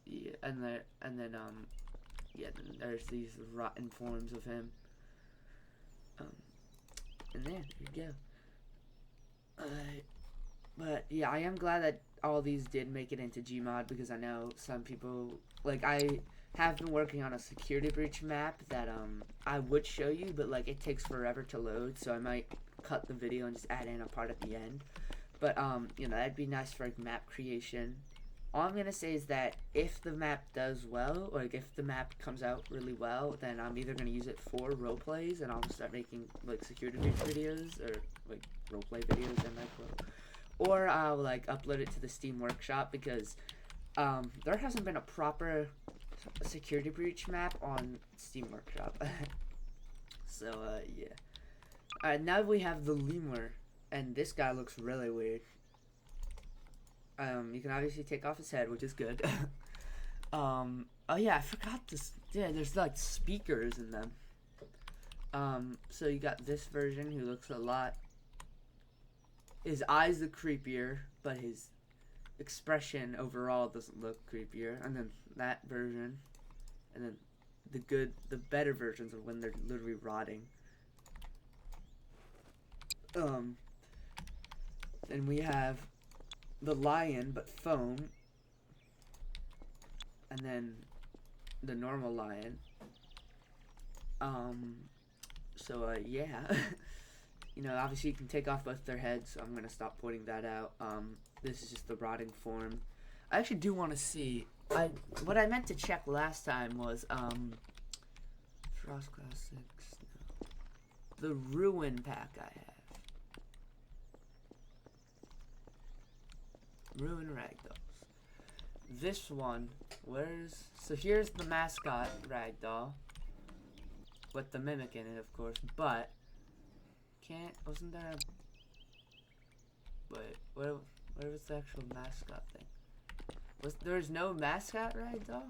Yeah, and then yeah, then there's these rotten forms of him. And there you go. But yeah, I am glad that all these did make it into Gmod, because I know some people, like, I have been working on a security breach map that I would show you, but like it takes forever to load, so I might cut the video and just add in a part at the end. But you know, that'd be nice for like map creation. All I'm gonna say is that if the map does well, or like if the map comes out really well, then I'm either gonna use it for roleplays, and I'll start making like security breach videos, or like roleplay videos, and like, or I'll like upload it to the Steam Workshop, because there hasn't been a proper security breach map on Steam Workshop. So yeah. Alright, now we have the lemur, and this guy looks really weird. You can obviously take off his head, which is good. Oh yeah, I forgot this. Yeah, there's like speakers in them. So you got this version who looks a lot. His eyes look creepier, but his expression overall doesn't look creepier. And then that version, and then the better versions are when they're literally rotting. Then we have the lion, but foam, and then the normal lion. So yeah. You know, obviously you can take off both their heads, so I'm gonna stop pointing that out. This is just the rotting form. I actually do want to see. What I meant to check last time was Frost Classics. No. The Ruin pack I have. Ruin ragdolls. This one, so here's the mascot ragdoll with the mimic in it, of course, but wasn't there what was the actual mascot thing? There's no mascot ragdoll?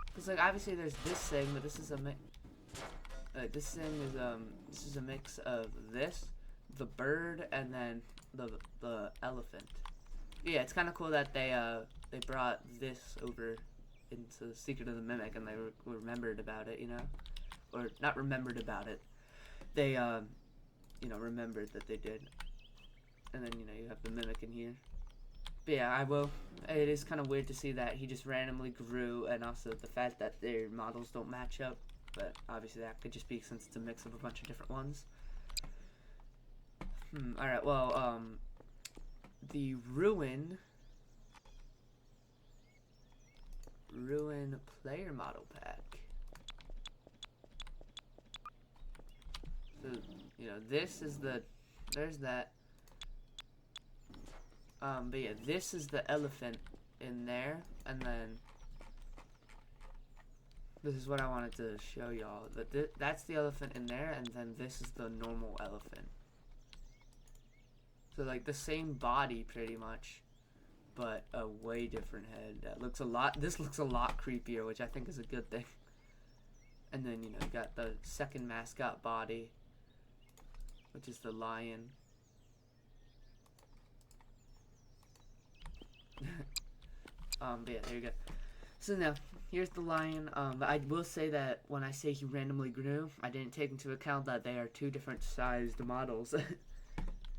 Because like obviously there's this thing, but this is a this thing is this is a mix of this, the bird, and then the elephant. Yeah, it's kind of cool that they brought this over into the Secret of the Mimic, and they remembered about it, you know, or not remembered about it. They you know, remembered that they did. And then, you know, you have the mimic in here. But yeah, it is kind of weird to see that he just randomly grew, and also the fact that their models don't match up. But obviously that could just be since it's a mix of a bunch of different ones. Alright, well, the Ruin player model pack. So, you know, this is there's that. But yeah, this is the elephant in there, and then this is what I wanted to show y'all. That's the elephant in there, and then this is the normal elephant. So like the same body pretty much, but a way different head. This looks a lot creepier, which I think is a good thing. And then, you know, you got the second mascot body, which is the lion. But yeah, there you go. So now, here's the lion. But I will say that when I say he randomly grew, I didn't take into account that they are two different sized models.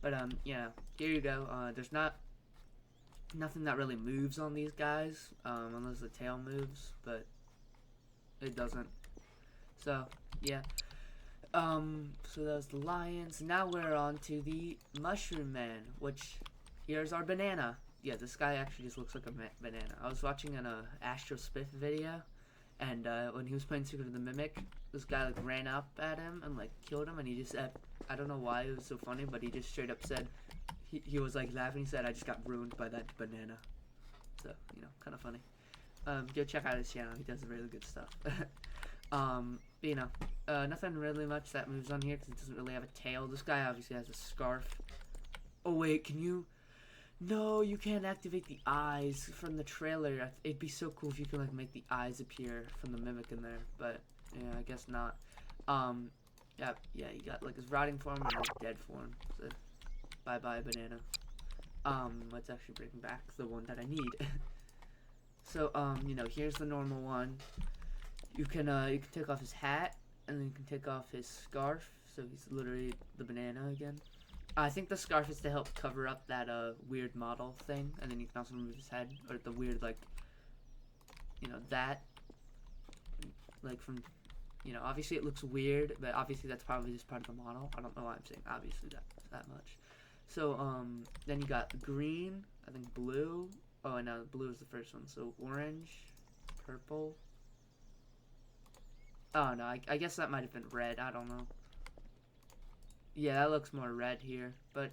But yeah, here you go. There's nothing that really moves on these guys, unless the tail moves, but it doesn't. So yeah. So that was the lions. Now we're on to the Mushroom Man, which here's our banana. yeah, this guy actually just looks like a banana. I was watching an Astro Spiff video, and when he was playing Secret of the Mimic, this guy like ran up at him and like killed him, and he just said, I don't know why it was so funny, but he just straight up said, he was like laughing. He said, "I just got ruined by that banana." So you know, kind of funny. Go check out his channel. He does really good stuff. But, you know, nothing really much that moves on here because it doesn't really have a tail. This guy obviously has a scarf. Oh wait, can you? No, you can't activate the eyes from the trailer. It'd be so cool if you could like make the eyes appear from the mimic in there, but yeah, I guess not. Yeah, you got like his rotting form and his dead form. So, bye bye banana. Let's actually bring back the one that I need. So, you know, here's the normal one. You can take off his hat, and then you can take off his scarf. So he's literally the banana again. I think the scarf is to help cover up that weird model thing, and then you can also move his head, or the weird like, you know, that, like from, you know, obviously it looks weird, but obviously that's probably just part of the model. I don't know why I'm saying obviously that much. So then you got green, I think blue. Oh, no, blue is the first one. So orange, purple. Oh no, I guess that might have been red. I don't know. Yeah, that looks more red here, but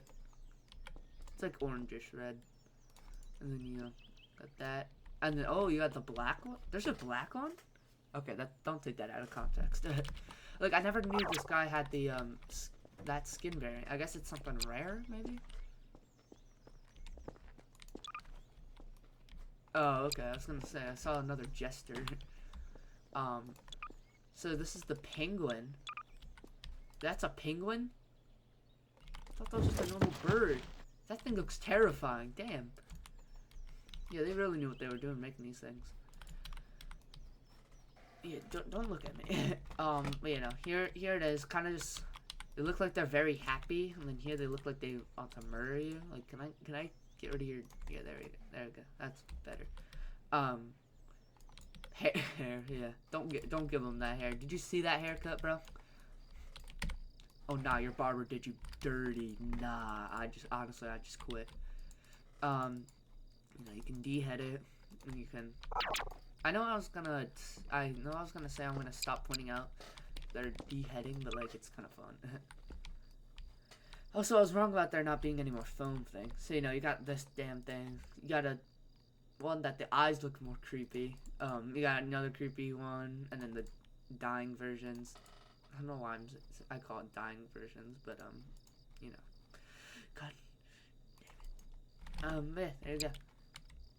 it's like orangish red. And then you got that, and then oh, you got the black one. There's a black one. Okay, don't take that out of context. Like I never knew this guy had the that skin variant. I guess it's something rare, maybe. Oh, okay. I was gonna say I saw another jester. So this is the penguin. That's a penguin? I thought that was just a normal bird. That thing looks terrifying. Damn. Yeah, they really knew what they were doing making these things. Yeah, don't look at me. But you know, here it is. Kind of just. They look like they're very happy, and then here they look like they want to murder you. Like, can I get rid of your? Yeah, there we go. That's better. Hair. Yeah. Don't give them that hair. Did you see that haircut, bro? Oh nah, your barber did you dirty. Nah, honestly I just quit. You know, you can de-head it, and you can. I know I was gonna say I'm gonna stop pointing out their de-heading, but like it's kind of fun. Also, I was wrong about there not being any more foam things. So you know, you got this damn thing. You got one that the eyes look more creepy. You got another creepy one, and then the dying versions. I don't know why I call it dying versions, but you know, God damn it. Yeah, there you go.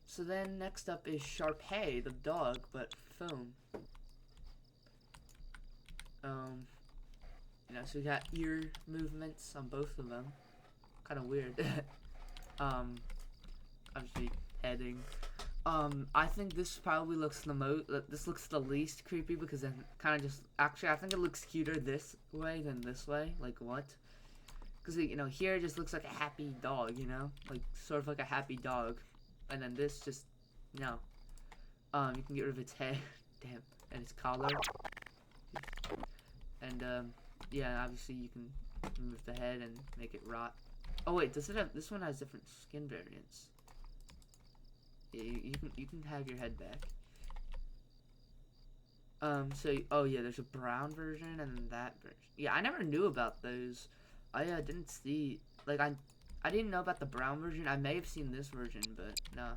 So then next up is Sharpay, the dog, but foam. You know, so we got ear movements on both of them. Kind of weird. Obviously heading. I think this probably looks this looks the least creepy because then kind of just, actually I think it looks cuter this way than this way. Like what? Because you know, here it just looks like a happy dog, you know? Like sort of like a happy dog. And then this just, no. You can get rid of its head. Damn. And its collar. And yeah, obviously you can remove the head and make it rot. Oh wait, does it have, this one has different skin variants. Yeah, you can have your head back. So oh yeah, there's a brown version and then that version. Yeah, I never knew about those. I didn't see, like I didn't know about the brown version. I may have seen this version, but no.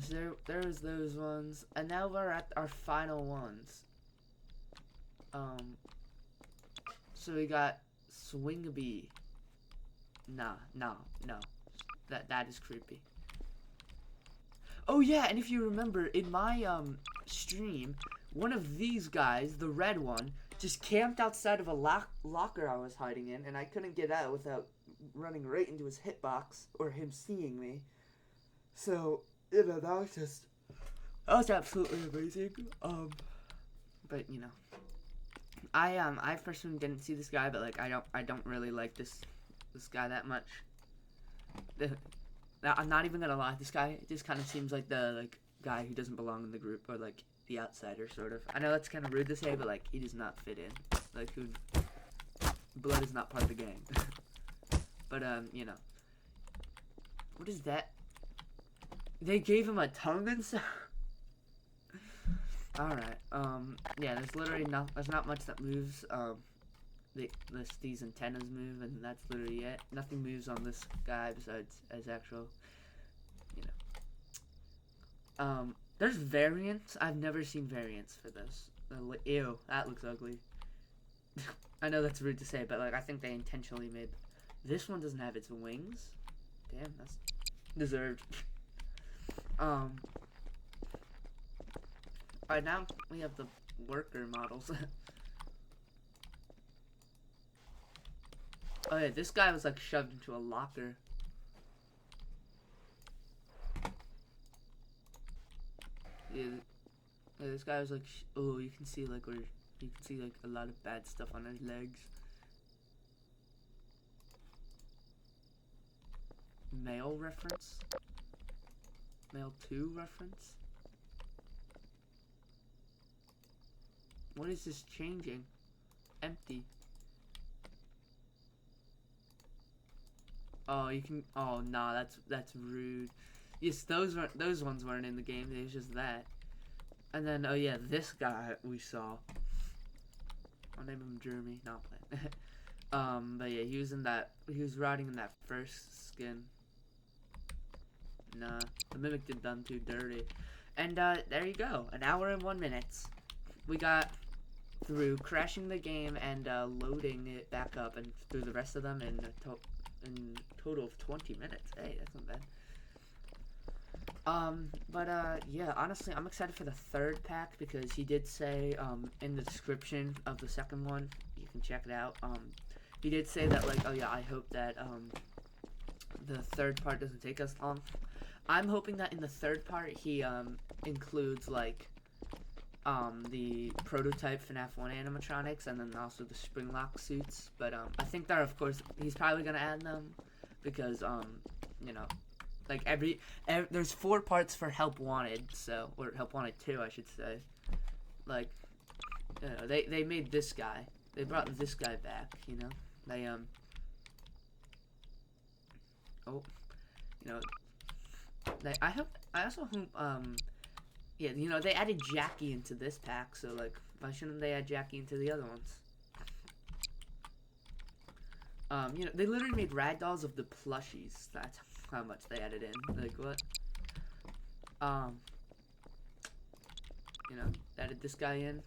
So there's those ones, and now we're at our final ones. So we got Swingabee. No. That is creepy. Oh yeah, and if you remember, in my stream, one of these guys, the red one, just camped outside of a locker I was hiding in, and I couldn't get out without running right into his hitbox, or him seeing me. So, you know, that was absolutely amazing. But you know, I personally didn't see this guy, but like I don't really like this guy that much. I'm not even gonna lie, this guy just kind of seems like the guy who doesn't belong in the group, or like the outsider sort of. I know that's kind of rude to say, but like he does not fit in. Like blood is not part of the gang. But you know, What is that? They gave him a tongue and stuff? Alright, yeah, there's not much that moves. These antennas move, and that's literally it. Nothing moves on this guy besides as actual, you know. There's variants. I've never seen variants for this. Ew, that looks ugly. I know that's rude to say, but like I think they intentionally made. This one doesn't have its wings. Damn, that's deserved. Alright, now we have the worker models. Oh yeah, this guy was like shoved into a locker. Yeah, this guy was like, oh, you can see like a lot of bad stuff on his legs. Male reference? Male 2 reference? What is this changing? Empty. Oh, you can. Oh, nah, that's rude. Yes, those ones weren't in the game. It was just that. And then, oh yeah, this guy we saw. I'll name him Jeremy. Not playing. But yeah, he was in that. He was riding in that first skin. Nah, the mimic did done too dirty. And there you go. An hour and 1 minute. We got through crashing the game and loading it back up, and through the rest of them in total of 20 minutes. Hey, that's not bad. Yeah, honestly, I'm excited for the 3rd pack because he did say, in the description of the 2nd one, you can check it out, he did say that, like, oh yeah, I hope that, the 3rd part doesn't take us long. I'm hoping that in the 3rd part, he, includes, like, the prototype FNAF 1 animatronics, and then also the spring lock suits, but, I think that, of course, he's probably gonna add them, because, you know, like, there's 4 parts for Help Wanted, so, or Help Wanted 2, I should say, like, you know, they made this guy, they brought this guy back, you know, they, oh, you know, I also hope, yeah, you know, they added Jackie into this pack, so, like, why shouldn't they add Jackie into the other ones? You know, they literally made ragdolls of the plushies. That's how much they added in. Like, what? You know, they added this guy in.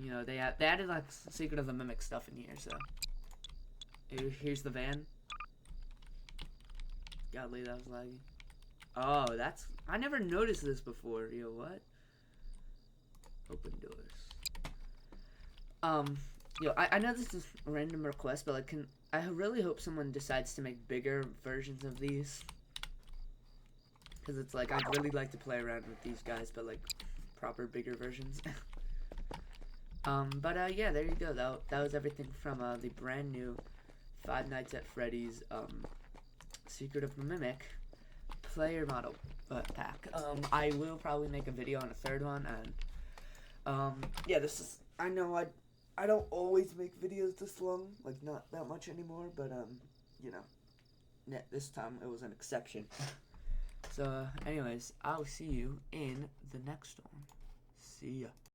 You know, they added, like, Secret of the Mimic stuff in here, so. Here's the van. Godly, that was laggy. Oh, I never noticed this before. Yo, what? Open doors. Yo, I know this is a random request, but like, I really hope someone decides to make bigger versions of these. Because it's like, I'd really like to play around with these guys, but like, proper bigger versions. Yeah, there you go. That was everything from, the brand new Five Nights at Freddy's, Secret of the Mimic player model pack. I will probably make a video on a 3rd one, and yeah, this is, I know I don't always make videos this long, like not that much anymore, but you know, yeah, this time it was an exception. So anyways, I'll see you in the next one. See ya.